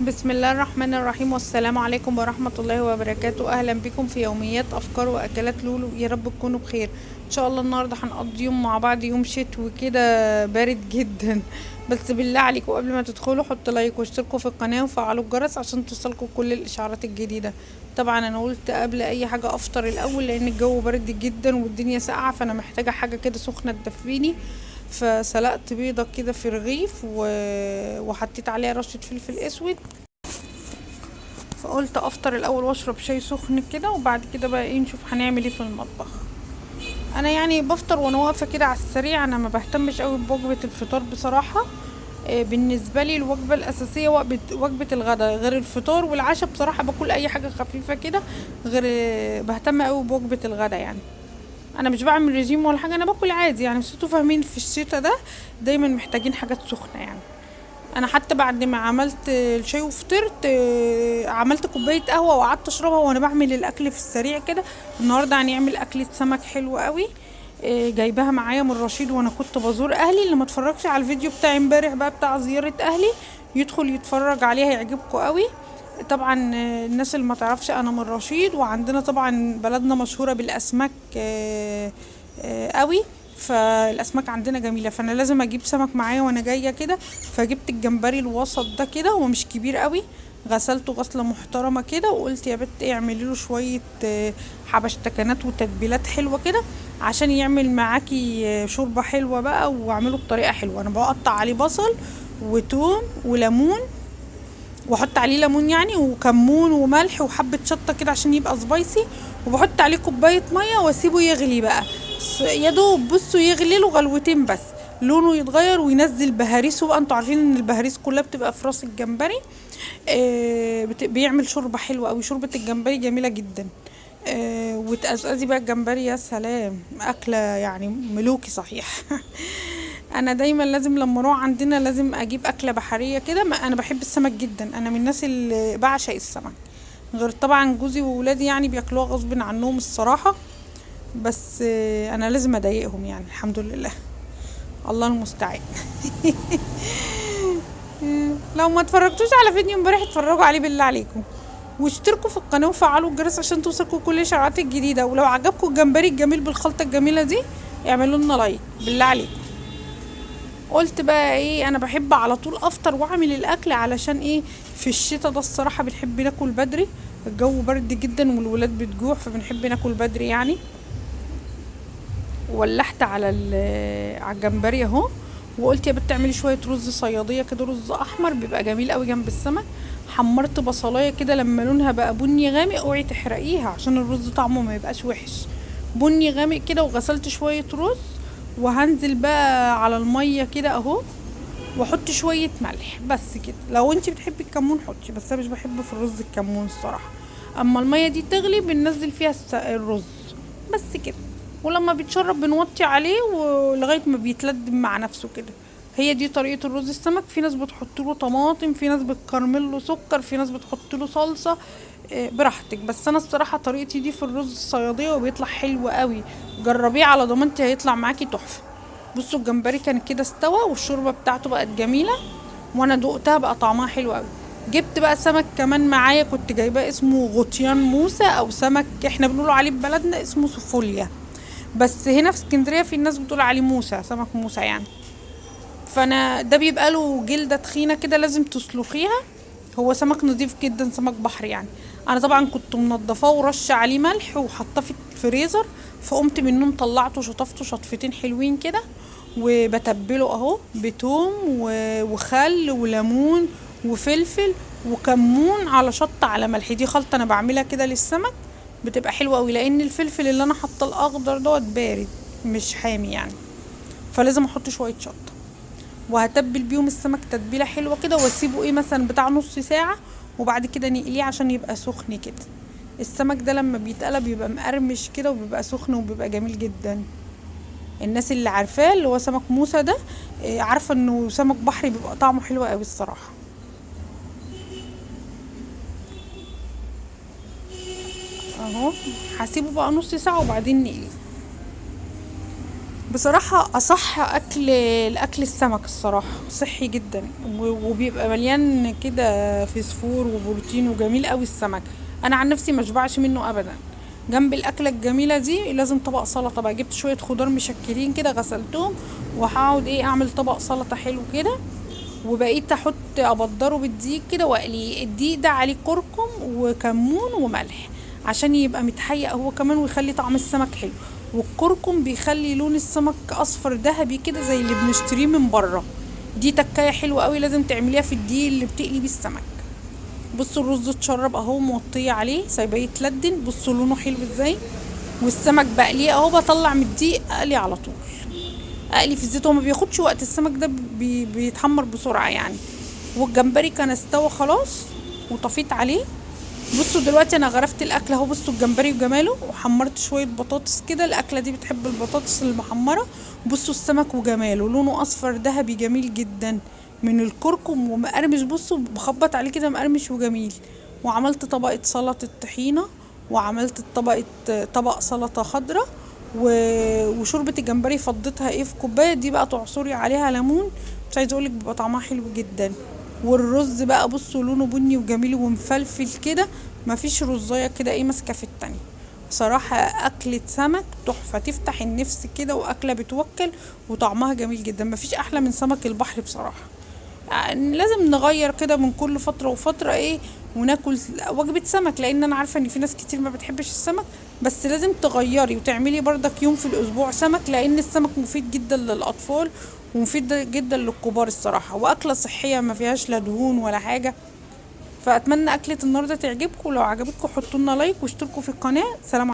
بسم الله الرحمن الرحيم، والسلام عليكم ورحمة الله وبركاته. أهلا بكم في يوميات أفكار وأكلات لولو. يا رب تكونوا بخير إن شاء الله. النهاردة هنقضي يوم مع بعض، يوم شتوي كده بارد جدا. بس بالله عليكم قبل ما تدخلوا حطوا لايك واشتركوا في القناة وفعلوا الجرس عشان توصلكوا كل الإشعارات الجديدة. طبعا أنا قلت قبل أي حاجة أفطر الأول، لأن الجو برد جدا والدنيا ساقعة، فأنا محتاجة حاجة كده سخنة تدفيني. فسلقت بيضة كده في رغيف وحطيت عليها رشة فلفل اسود. فقلت افطر الاول واشرب شاي سخن كده، وبعد كده بقى ايه نشوف هنعمل ايه في المطبخ. انا يعني بفطر وانا واقفه كده على السريع، انا ما بهتمش قوي بوجبه الفطار بصراحه. بالنسبه لي الوجبه الاساسيه وجبه الغداء، غير الفطار والعشاء بصراحه باكل اي حاجه خفيفه كده. غير بهتم قوي بوجبه الغداء يعني. انا مش بعمل رجيم ولا حاجه، انا باكل عادي يعني، بس انتوا فاهمين في الشتا ده دايما محتاجين حاجات سخنه يعني. انا حتى بعد ما عملت الشاي وفطرت عملت كوبايه قهوه وقعدت اشربها وانا بعمل الاكل في السريع كده. النهارده هنعمل اكله سمك حلوه قوي. جايباها معايا من رشيد وانا كنت بزور اهلي. اللي ما اتفرجش على الفيديو بتاع امبارح بقى بتاع زياره اهلي يدخل يتفرج عليه، هيعجبكم قوي. طبعا الناس اللي ما تعرفش انا من رشيد، وعندنا طبعا بلدنا مشهوره بالاسماك قوي. فالاسماك عندنا جميله، فانا لازم اجيب سمك معايا وانا جايه كده. فجبت الجمبري الوسط ده كده، هو مش كبير قوي. غسلته غسله محترمه كده، وقلت يا بت ايه اعملي له شويه حبشتكنات وتتبيلات حلوه كده عشان يعمل معاكي شوربه حلوه بقى، واعمله بطريقه حلوه. انا بقطع عليه بصل وتوم وليمون، واحط عليه ليمون يعني وكمون وملح وحبة شطة كده عشان يبقى سبايسي. وبحط عليه كوباية مية واسيبه يغلي بقى. يا دوب بصوا يغلي له غلوتين بس، لونه يتغير وينزل بهاريسه بقى. انتوا عارفين ان البهاريس كلها بتبقى في راس الجمبري. بيعمل شوربة حلوة قوي، شوربة الجمبري جميلة جدا. وتقزقزي بقى الجمبري، يا سلام، أكلة يعني ملوكي صحيح. انا دايما لازم لما اروح عندنا لازم اجيب اكله بحريه كده. انا بحب السمك جدا، انا من الناس اللي بعشق السمك. غير طبعا جوزي وولادي يعني بياكلوها غصب عنهم الصراحه. بس انا لازم اضايقهم يعني، الحمد لله. الله المستعان. لو ما اتفرجتوش على فيديو امبارح اتفرجوا عليه بالله عليكم، واشتركوا في القناه وفعلوا الجرس عشان توصلكوا كل الاشعارات الجديده. ولو عجبكم الجمبري الجميل بالخلطه الجميله دي اعملوا لنا لايك بالله عليكم. قلت بقى ايه، انا بحب على طول افطر واعمل الاكل علشان ايه. في الشتاء ده الصراحه بنحب ناكل بدري، الجو برد جدا والولاد بتجوع، فبنحب ناكل بدري يعني. ولحت على على الجمبري اهو. وقلت يا بت تعملي شويه رز صياديه كده، رز احمر بيبقى جميل قوي جنب السمك. حمرت بصلايه كده لما لونها بقى بني غامق، اوعي تحرقيها عشان الرز طعمه ما يبقاش وحش. بني غامق كده، وغسلت شويه رز. وهنزل بقى على الميه كده اهو، واحط شويه ملح بس كده. لو انت بتحبي الكمون حطي، بس انا مش بحب في الرز الكمون الصراحه. اما الميه دي تغلي بننزل فيها الرز بس كده. ولما بيتشرب بنوطي عليه ولغايه ما بيتلدم مع نفسه كده. هي دي طريقه الرز السمك. في ناس بتحط له طماطم، في ناس بتكرمل له سكر، في ناس بتحط له صلصه. براحتك، بس انا الصراحه طريقتي دي في الرز الصياديه وبيطلع حلو قوي. جربيه على ضمانتي هيطلع معاكي تحفه. بصوا الجمبري كان كده استوى والشوربه بتاعته بقت جميله، وانا دقتها بقى طعمها حلو قوي. جبت بقى سمك كمان معايا، كنت جايباه اسمه غطيان موسى، او سمك احنا بنقوله عليه ببلدنا اسمه سوفوليا. بس هنا في اسكندريه في الناس بتقول عليه موسى، سمك موسى يعني. فانا ده بيبقى له جلده تخينه كده لازم تسلخيها. هو سمك نضيف جدا، سمك بحر يعني. انا طبعا كنت منضفاه ورش عليه ملح وحطاه في الفريزر. فقمت من النوم طلعته شطفته شطفتين حلوين كده. وبتبله اهو بتوم وخل وليمون وفلفل وكمون على شطه على ملح. دي خلطه انا بعملها كده للسمك، بتبقى حلوه قوي، لان الفلفل اللي انا حاطه الاخضر دوت بارد مش حامي يعني. فلازم احط شويه شطه. وهتبل بيهم السمك تتبيله حلوه كده، واسيبه ايه مثلا بتاع نص ساعه. وبعد كده نقليه عشان يبقى سخن كده. السمك ده لما بيتقلى بيبقى مقرمش كده وبيبقى سخن وبيبقى جميل جدا. الناس اللي عارفاه اللي هو سمك موسى ده عارفه انه سمك بحري بيبقى طعمه حلو قوي الصراحه. اهو هسيبه بقى نص ساعه وبعدين نقليه. بصراحة أصح الأكل السمك الصراحة صحي جدا، وبيبقى مليان كده فسفور وبروتين وجميل قوي السمك. أنا عن نفسي مشبعش منه أبدا. جنب الأكلة الجميلة دي لازم طبق سلطة بقى. جبت شوية خضار مشكلين كده غسلتهم، وهقعد أعمل طبق سلطة حلو كده. وبقيت ابدره بالدقيق كده واقليه. الدقيق ده عليه كركم وكمون وملح عشان يبقى متحيق هو كمان، ويخلي طعم السمك حلو. والكركم بيخلي لون السمك اصفر ذهبي كده زي اللي بنشتريه من بره. دي تكايه حلوه قوي لازم تعمليها في الدقيق اللي بتقلي بيه السمك. بصوا الرز اتشرب اهو، موطيه عليه سايباه يتلدن. بصوا لونه حلو ازاي. والسمك بقليه اهو، بطلع من الدقيق اقلي على طول. اقلي في الزيت، هو ما بياخدش وقت السمك ده، بيتحمر بسرعه يعني. والجمبري كان استوى خلاص وطفيت عليه. بصوا دلوقتي انا غرفت الاكل اهو. بصوا الجمبري وجماله، وحمرت شويه بطاطس كده. الاكله دي بتحب البطاطس المحمره. بصوا السمك وجماله، لونه اصفر ذهبي جميل جدا من الكركم ومقرمش. بصوا بخبط عليه كده مقرمش وجميل. وعملت طبقه سلطه طحينه، وعملت طبق سلطه خضراء. وشوربه الجمبري فضيتها في كوبايه. دي بقى تعصري عليها ليمون، مش عايزه اقولك بيبقى طعمها حلو جدا. والرز بقى بصوا لونه بني وجميل ومفلفل كده. مفيش رزايه كده ماسكه في التانية. صراحة أكلة سمك تحفة تفتح النفس كده، وأكلة بتوكل وطعمها جميل جدا. مفيش أحلى من سمك البحر بصراحة. يعني لازم نغير كده من كل فترة وفترة وناكل وجبة سمك، لان انا عارفة ان في ناس كتير ما بتحبش السمك. بس لازم تغيري وتعملي بردك يوم في الاسبوع سمك، لان السمك مفيد جدا للاطفال ومفيد جدا للكبار الصراحة، واكلة صحية ما فيهاش لا دهون ولا حاجة. فاتمنى اكلة النهاردة تعجبكم، ولو عجبتكم حطوا لنا لايك واشتركوا في القناة. سلام.